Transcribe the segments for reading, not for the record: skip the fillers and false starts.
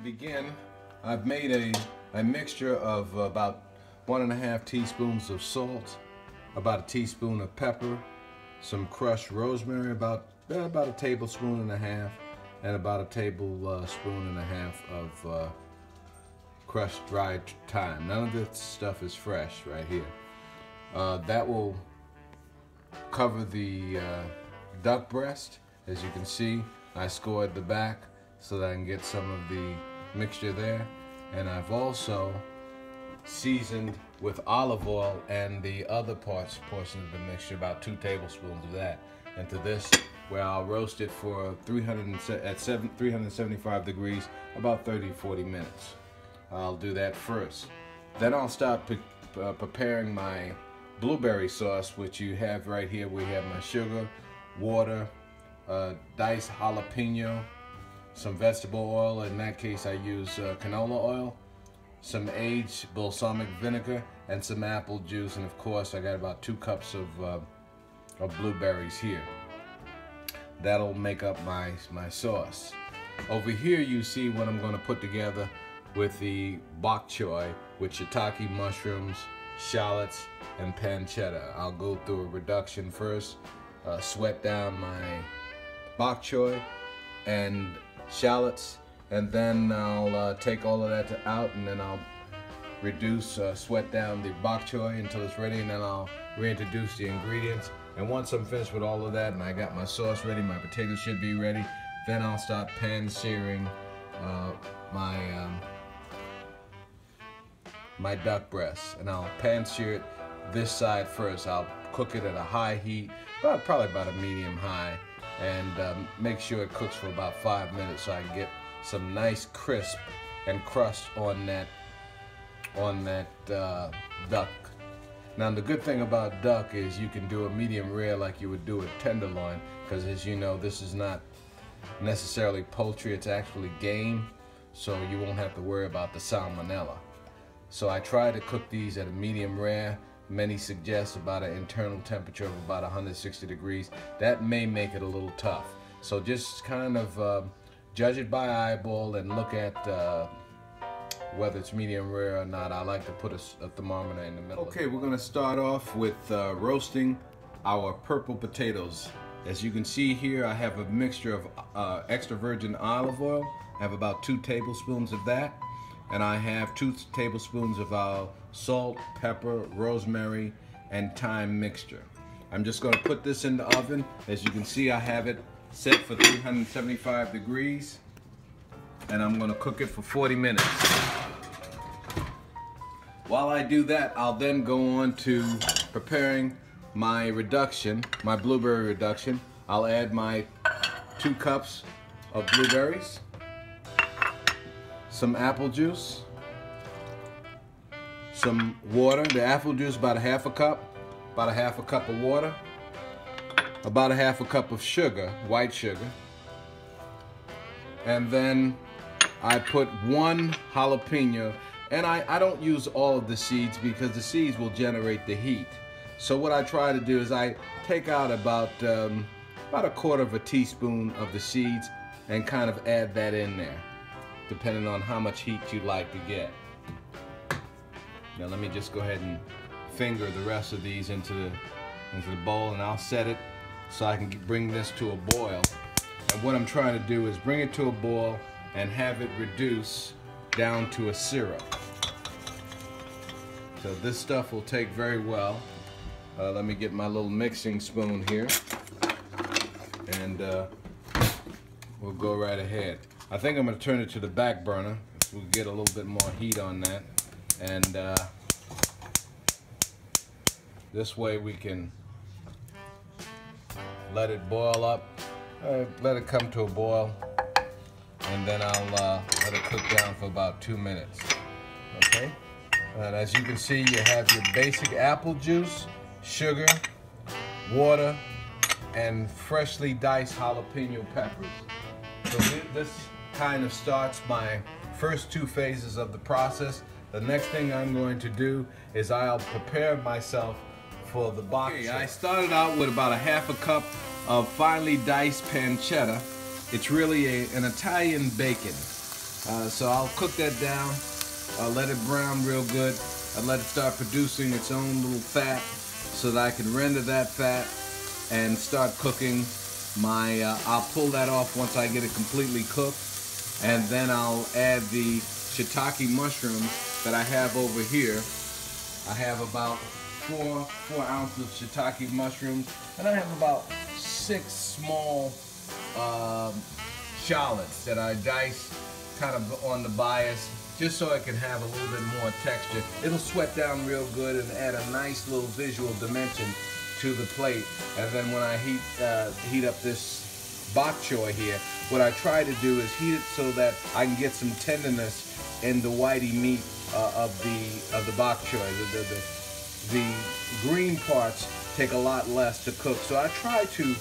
begin, I've made a mixture of about 1.5 teaspoons of salt, about a teaspoon of pepper, some crushed rosemary, about a tablespoon and a half, and about a tablespoon and a half of crushed dried thyme. None of this stuff is fresh right here. That will cover the duck breast. As you can see, I scored the back so that I can get some of the mixture there. And I've also seasoned with olive oil and the other portion of the mixture, about 2 tablespoons of that, into this, where I'll roast it for 375 degrees, about 30 to 40 minutes. I'll do that first. Then I'll start preparing my blueberry sauce, which you have right here. We have my sugar, water, diced jalapeno, some vegetable oil. In that case, I use canola oil, some aged balsamic vinegar, and some apple juice. And of course, I got about 2 cups of blueberries here. That'll make up my sauce. Over here, you see what I'm going to put together with the bok choy, with shiitake mushrooms, shallots, and pancetta. I'll go through a reduction first, sweat down my bok choy and shallots, and then I'll take all of that out, and then I'll reduce, sweat down the bok choy until it's ready, and then I'll reintroduce the ingredients. And once I'm finished with all of that and I got my sauce ready, my potatoes should be ready, then I'll start pan-searing my duck breast. And I'll pan-sear it this side first. I'll cook it at a high heat, probably about a medium high, and make sure it cooks for about 5 minutes so I can get some nice crisp and crust on that duck. Now, the good thing about duck is you can do a medium rare like you would do a tenderloin, because as you know, this is not necessarily poultry, it's actually game, so you won't have to worry about the salmonella. So I try to cook these at a medium rare. Many suggest about an internal temperature of about 160 degrees. That may make it a little tough. So just kind of judge it by eyeball and look at whether it's medium rare or not. I like to put a thermometer in the middle. Okay, we're going to start off with roasting our purple potatoes. As you can see here, I have a mixture of extra virgin olive oil. I have about 2 tablespoons of that. And I have 2 tablespoons of our salt, pepper, rosemary, and thyme mixture. I'm just going to put this in the oven. As you can see, I have it set for 375 degrees. And I'm going to cook it for 40 minutes. While I do that, I'll then go on to preparing my reduction, my blueberry reduction. I'll add my 2 cups of blueberries, some apple juice, some water. The apple juice, about a half a cup of water, about a half a cup of sugar, white sugar, and then I put 1 jalapeno. And I don't use all of the seeds because the seeds will generate the heat. So what I try to do is I take out about a 1/4 teaspoon of the seeds and kind of add that in there, depending on how much heat you'd like to get. Now let me just go ahead and finger the rest of these into the bowl, and I'll set it so I can bring this to a boil. And what I'm trying to do is bring it to a boil and have it reduce down to a syrup. So this stuff will take very well. Let me get my little mixing spoon here, and we'll go right ahead. I think I'm going to turn it to the back burner. We'll get a little bit more heat on that, and this way we can let it boil up, let it come to a boil, and then I'll let it cook down for about 2 minutes. Okay? And as you can see, you have your basic apple juice, sugar, water, and freshly diced jalapeno peppers. So this kind of starts my first 2 phases of the process. The next thing I'm going to do is I'll prepare myself for the bok choy. I started out with about a half a cup of finely diced pancetta. It's really an Italian bacon. So I'll cook that down, let it brown real good. I'll let it start producing its own little fat so that I can render that fat and start cooking my, I'll pull that off once I get it completely cooked, and then I'll add the shiitake mushrooms that I have over here. I have about four ounces of shiitake mushrooms, and I have about 6 small shallots that I dice kind of on the bias, just so it can have a little bit more texture. It'll sweat down real good and add a nice little visual dimension to the plate. And then when I heat up this bok choy here, what I try to do is heat it so that I can get some tenderness in the whitey meat of the bok choy. The green parts take a lot less to cook, so I try to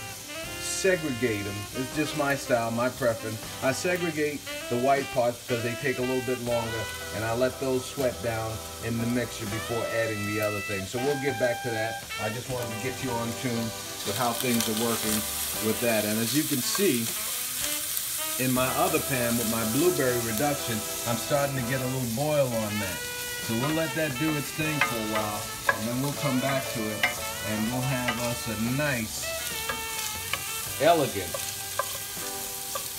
segregate them. It's just my style, my preference. I segregate the white parts because they take a little bit longer, and I let those sweat down in the mixture before adding the other things. So we'll get back to that. I just wanted to get you on tune with how things are working with that. And as you can see, in my other pan with my blueberry reduction, I'm starting to get a little boil on that. So we'll let that do its thing for a while, and then we'll come back to it, and we'll have us a nice, elegant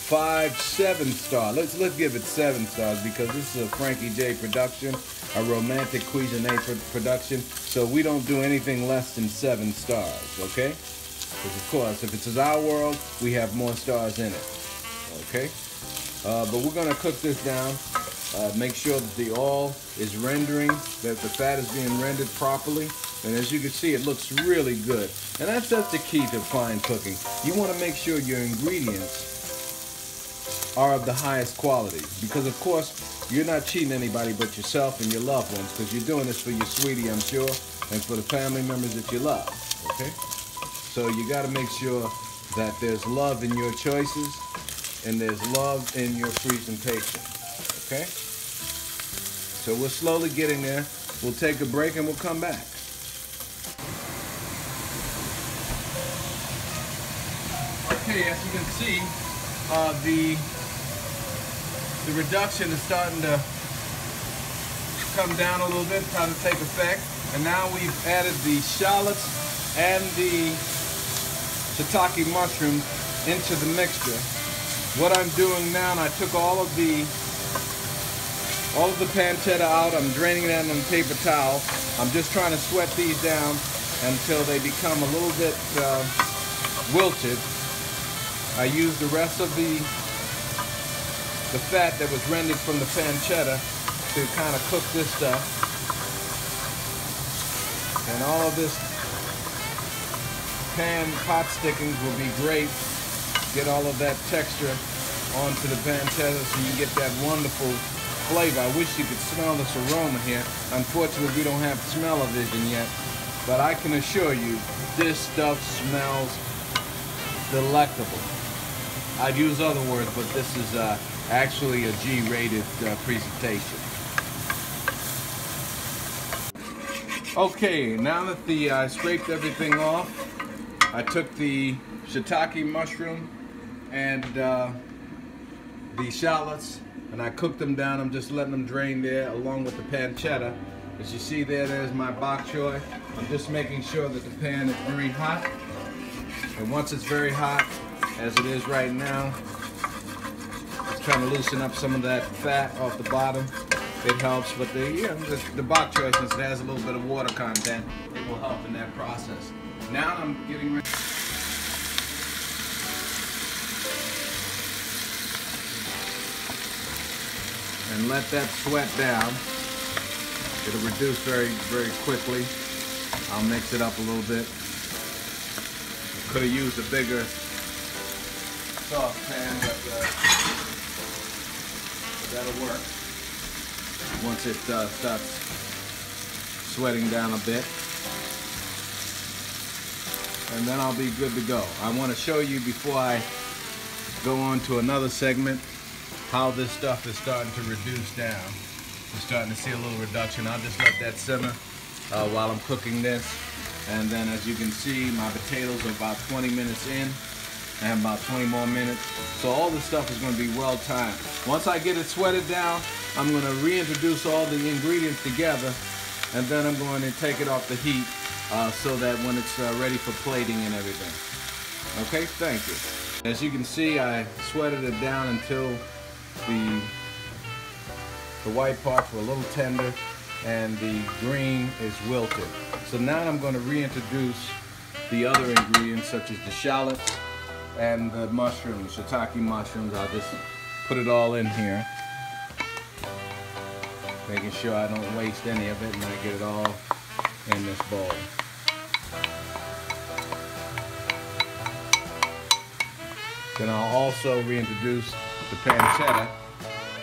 5-7 star. Let's give it 7 stars because this is a Frankie J production, a romantic Cuisinier production. So we don't do anything less than 7 stars, okay? Because of course, if it's our world, we have more stars in it, okay? But we're gonna cook this down. Make sure that the oil is rendering, that the fat is being rendered properly. And as you can see, it looks really good. And that's the key to fine cooking. You want to make sure your ingredients are of the highest quality. Because of course, you're not cheating anybody but yourself and your loved ones, because you're doing this for your sweetie, I'm sure, and for the family members that you love, okay? So you got to make sure that there's love in your choices and there's love in your presentation, okay? So we're slowly getting there. We'll take a break and we'll come back. Okay, as you can see, the reduction is starting to come down a little bit, starting to take effect. And now we've added the shallots and the shiitake mushrooms into the mixture. What I'm doing now, and I took all of the pancetta out. I'm draining that on a paper towel. I'm just trying to sweat these down until they become a little bit wilted. I used the rest of the fat that was rendered from the pancetta to kind of cook this stuff. And all of this pan pot stickings will be great. Get all of that texture onto the pancetta so you get that wonderful flavor. I wish you could smell this aroma here. Unfortunately, we don't have smell-o-vision yet, but I can assure you this stuff smells delectable. I'd use other words, but this is actually a G-rated presentation. Okay, now that I scraped everything off, I took the shiitake mushroom and the shallots, and I cooked them down. I'm just letting them drain there along with the pancetta. As you see there's my bok choy. I'm just making sure that the pan is very hot. And once it's very hot, as it is right now, just trying to loosen up some of that fat off the bottom. It helps, but the bok choy, since it has a little bit of water content, it will help in that process. Now I'm getting ready. And let that sweat down. It'll reduce very, very quickly. I'll mix it up a little bit. Could have used a bigger saucepan, but that'll work once it starts sweating down a bit. And then I'll be good to go. I want to show you before I go on to another segment how this stuff is starting to reduce down. We're starting to see a little reduction. I'll just let that simmer while I'm cooking this. And then as you can see, my potatoes are about 20 minutes in. I have about 20 more minutes. So all this stuff is going to be well timed. Once I get it sweated down, I'm going to reintroduce all the ingredients together, and then I'm going to take it off the heat so that when it's ready for plating and everything. Okay, thank you. As you can see, I sweated it down until the white parts were a little tender and the green is wilted. So now I'm going to reintroduce the other ingredients such as the shallots and the mushrooms, shiitake mushrooms. I'll just put it all in here, making sure I don't waste any of it and I get it all in this bowl. Then I'll also reintroduce the pancetta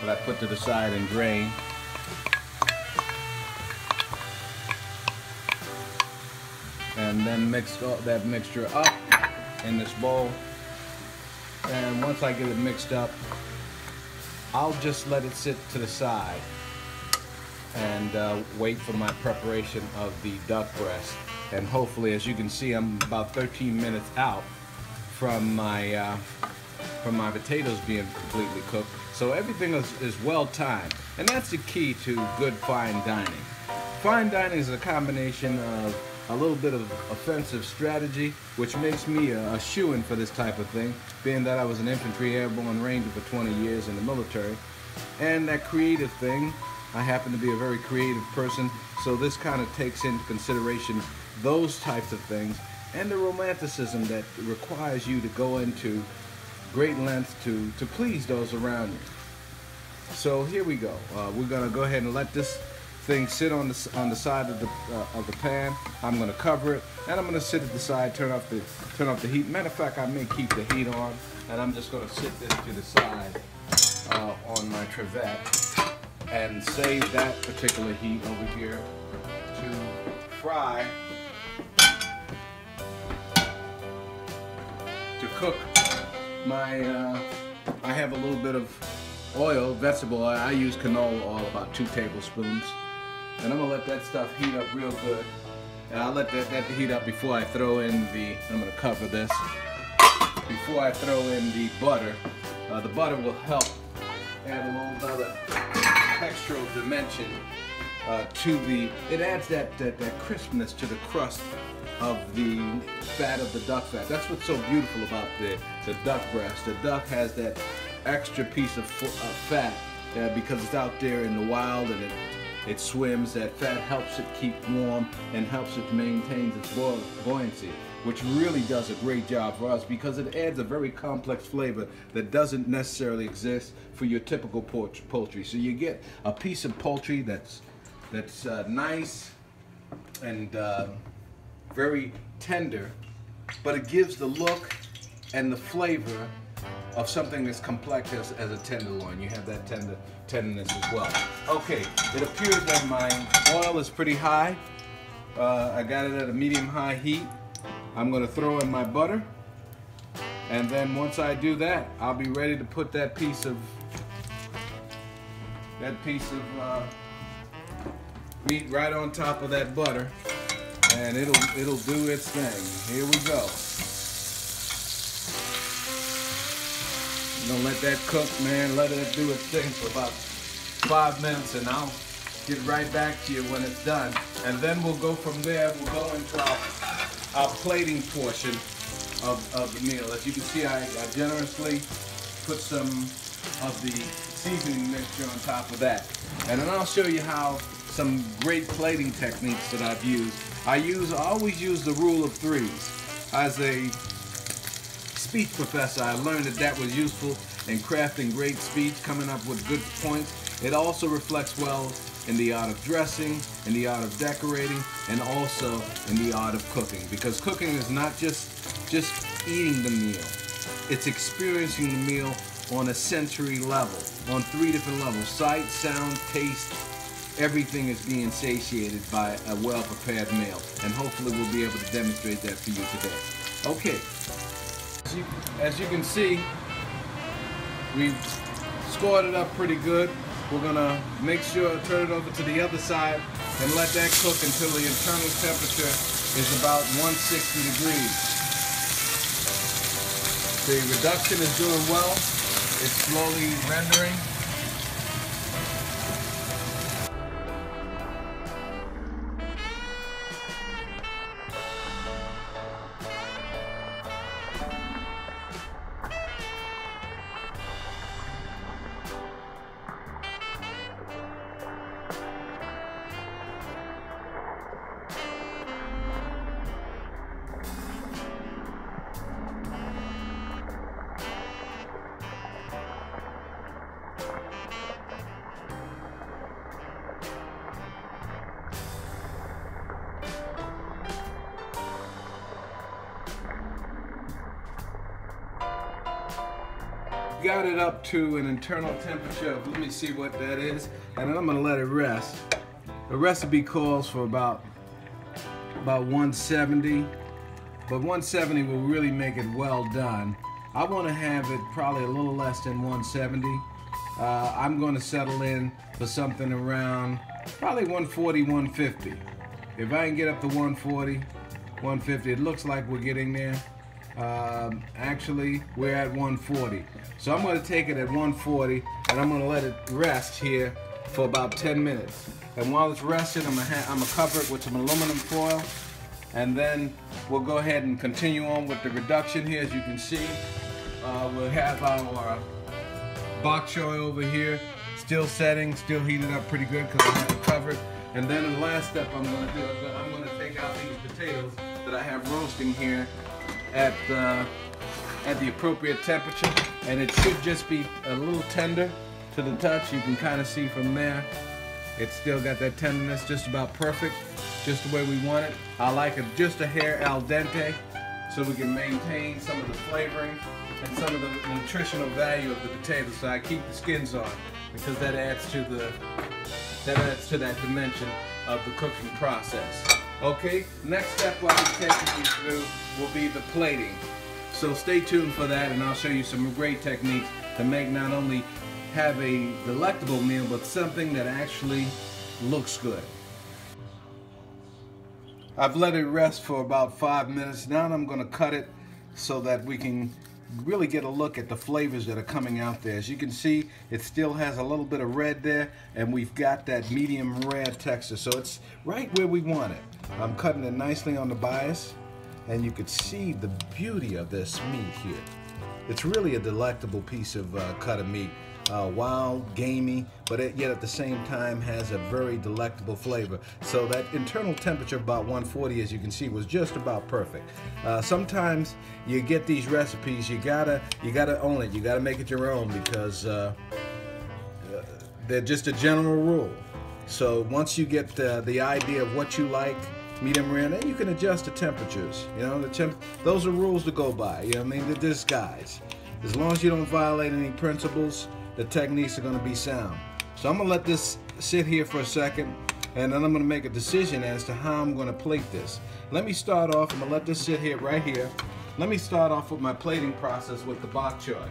that I put to the side and drain. And then mix that mixture up in this bowl. And once I get it mixed up, I'll just let it sit to the side and wait for my preparation of the duck breast. And hopefully, as you can see, I'm about 13 minutes out from my potatoes being completely cooked. So everything is well timed, and that's the key to good fine dining. Fine dining is a combination of a little bit of offensive strategy, which makes me a shoo-in for this type of thing, being that I was an infantry airborne ranger for 20 years in the military. And that creative thing, I happen to be a very creative person, so this kind of takes into consideration those types of things and the romanticism that requires you to go into great lengths to please those around you. So here we go. We're gonna go ahead and let this thing sit on the side of the pan. I'm gonna cover it, and I'm gonna sit at the side, turn off the heat. Matter of fact, I may keep the heat on, and I'm just gonna sit this to the side on my trivet and save that particular heat over here to fry, to cook my. I have a little bit of oil, vegetable oil. I use canola oil, about 2 tablespoons. And I'm gonna let that stuff heat up real good. And I'll let that heat up before I throw in I'm gonna cover this. Before I throw in the butter. The butter will help add a little other textural dimension it adds that crispness to the crust of the fat of the duck fat. That's what's so beautiful about the duck breast. The duck has that extra piece of fat because it's out there in the wild and it swims. That fat helps it keep warm and helps it maintain its buoyancy, which really does a great job for us because it adds a very complex flavor that doesn't necessarily exist for your typical poultry. So you get a piece of poultry that's nice and very tender, but it gives the look and the flavor of something as complex as a tenderloin. You have that tenderness as well. Okay, it appears that my oil is pretty high. I got it at a medium-high heat. I'm going to throw in my butter, and then once I do that, I'll be ready to put that piece of meat right on top of that butter, and it'll do its thing. Here we go. I'm gonna let that cook, man. Let it do its thing for about 5 minutes, and I'll get right back to you when it's done. And then we'll go from there. We'll go into our plating portion of the meal. As you can see, I generously put some of the seasoning mixture on top of that. And then I'll show you how some great plating techniques that I've used. I always use the rule of 3s. As a speech professor, I learned that was useful in crafting great speech, coming up with good points. It also reflects well in the art of dressing, in the art of decorating, and also in the art of cooking. Because cooking is not just eating the meal. It's experiencing the meal on a sensory level, on 3 different levels: sight, sound, taste. Everything is being satiated by a well-prepared meal. And hopefully we'll be able to demonstrate that for you today. Okay. As you can see, we've scored it up pretty good. We're gonna make sure to turn it over to the other side and let that cook until the internal temperature is about 160 degrees. The reduction is doing well. It's slowly rendering. Got it up to an internal temperature of, let me see what that is, and then I'm gonna let it rest. The recipe calls for about 170, but 170 will really make it well done. I want to have it probably a little less than 170. I'm going to settle in for something around probably 140, 150. If I can get up to 140, 150, it looks like we're getting there. Actually, we're at 140. So I'm going to take it at 140 and I'm going to let it rest here for about 10 minutes. And while it's resting, I'm going to cover it with some aluminum foil, and then we'll go ahead and continue on with the reduction here. As you can see, we'll have our bok choy over here, still setting, still heated up pretty good because I have it covered. And then the last step I'm going to do is I'm going to take out these potatoes that I have roasting here at the appropriate temperature, and it should just be a little tender to the touch. You can kind of see from there it's still got that tenderness, just about perfect, just the way we want it. I like it just a hair al dente so we can maintain some of the flavoring and some of the nutritional value of the potatoes. So I keep the skins on because that adds to that dimension of the cooking process. Okay, next step I'll be taking you through will be the plating. So stay tuned for that, and I'll show you some great techniques to make not only have a delectable meal, but something that actually looks good. I've let it rest for about 5 minutes. Now I'm going to cut it so that we can really get a look at the flavors that are coming out there. As you can see, it still has a little bit of red there, and we've got that medium rare texture, so it's right where we want it. I'm cutting it nicely on the bias, and you could see the beauty of this meat here. It's really a delectable piece of cut of meat. Wild, gamey, but yet at the same time has a very delectable flavor. So that internal temperature about 140, as you can see, was just about perfect. Sometimes you get these recipes, you gotta own it. You gotta make it your own because they're just a general rule. So once you get the idea of what you like, medium rare, then you can adjust the temperatures. You know, those are rules to go by. You know what I mean? They're guys. As long as you don't violate any principles, the techniques are going to be sound. So I'm going to let this sit here for a second, and then I'm going to make a decision as to how I'm going to plate this. Let me start off, I'm going to let this sit here right here. Let me start off with my plating process with the bok choy.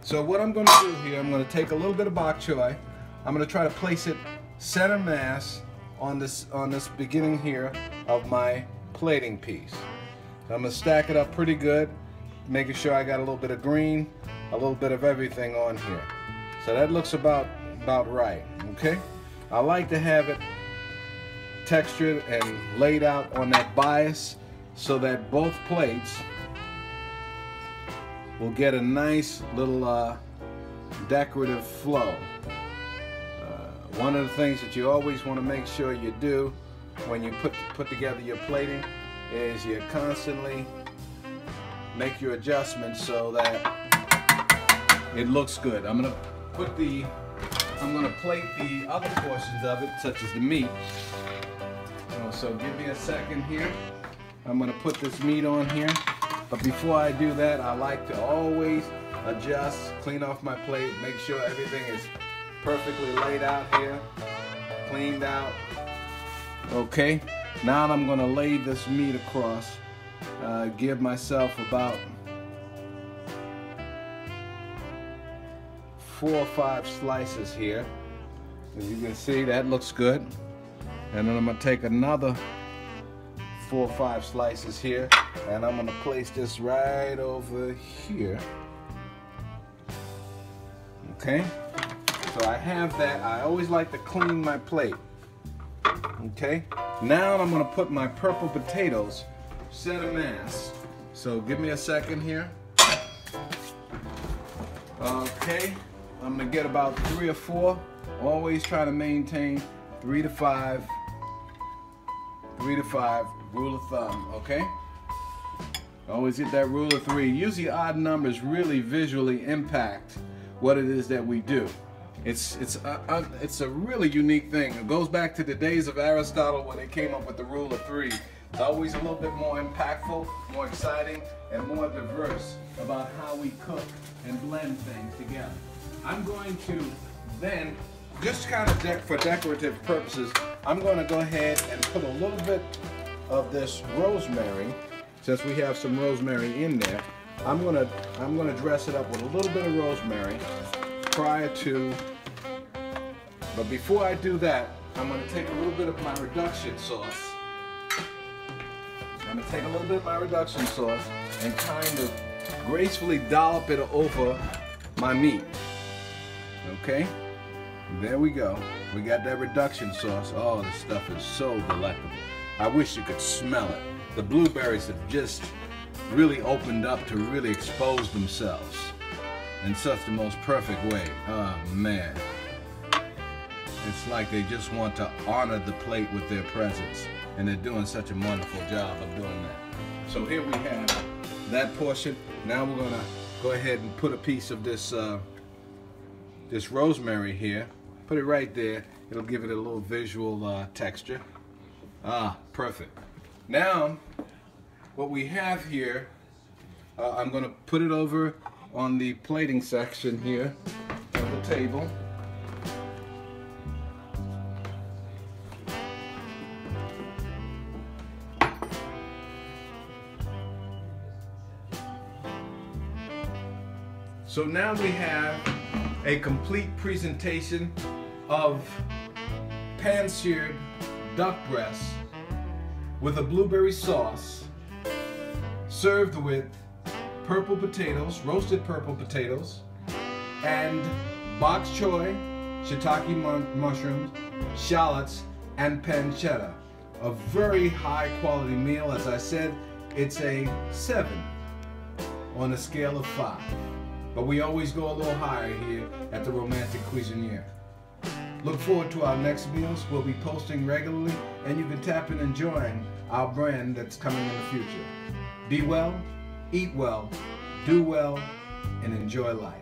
So what I'm going to do here, I'm going to take a little bit of bok choy. I'm going to try to place it center mass on this beginning here of my plating piece. So I'm going to stack it up pretty good, making sure I got a little bit of green, a little bit of everything on here. So that looks about right, okay? I like to have it textured and laid out on that bias so that both plates will get a nice little decorative flow. One of the things that you always want to make sure you do when you put together your plating is you constantly make your adjustments so that it looks good. I'm gonna plate the other portions of it, such as the meat. So give me a second here. I'm gonna put this meat on here. But before I do that, I like to always adjust, clean off my plate, make sure everything is perfectly laid out here, cleaned out. Okay, now I'm gonna lay this meat across. Give myself about 4 or 5 slices here. As you can see, that looks good. And then I'm gonna take another 4 or 5 slices here. And I'm gonna place this right over here. Okay, so I have that. I always like to clean my plate. Okay, now I'm gonna put my purple potatoes center mass. So give me a second here. Okay, I'm gonna get about 3 or 4. Always try to maintain 3 to 5 rule of thumb. Okay, always get that rule of 3. Usually odd numbers really visually impact what it is that we do. It's a really unique thing. It goes back to the days of Aristotle when they came up with the rule of 3. It's always a little bit more impactful, more exciting, and more diverse about how we cook and blend things together. I'm going to then, just kind of for decorative purposes, I'm going to go ahead and put a little bit of this rosemary, since we have some rosemary in there. I'm gonna dress it up with a little bit of rosemary prior to, but before I do that, I'm gonna take a little bit of my reduction sauce. I'm gonna take a little bit of my reduction sauce and kind of gracefully dollop it over my meat. Okay, there we go. We got that reduction sauce. Oh, this stuff is so delectable. I wish you could smell it. The blueberries have just really opened up to really expose themselves in such the most perfect way. Oh man, it's like they just want to honor the plate with their presence, and they're doing such a wonderful job of doing that. So here we have that portion. Now we're gonna go ahead and put a piece of this this rosemary here. Put it right there. It'll give it a little visual texture. Ah, perfect. Now what we have here, I'm going to put it over on the plating section here of the table. So now we have a complete presentation of pan-seared duck breast with a blueberry sauce, served with purple potatoes, roasted purple potatoes, and bok choy, shiitake mushrooms, shallots, and pancetta. A very high quality meal. As I said, it's a 7 on a scale of 5. But we always go a little higher here at the Romantic Cuisinier. Look forward to our next meals. We'll be posting regularly, and you can tap in and join our brand that's coming in the future. Be well, eat well, do well, and enjoy life.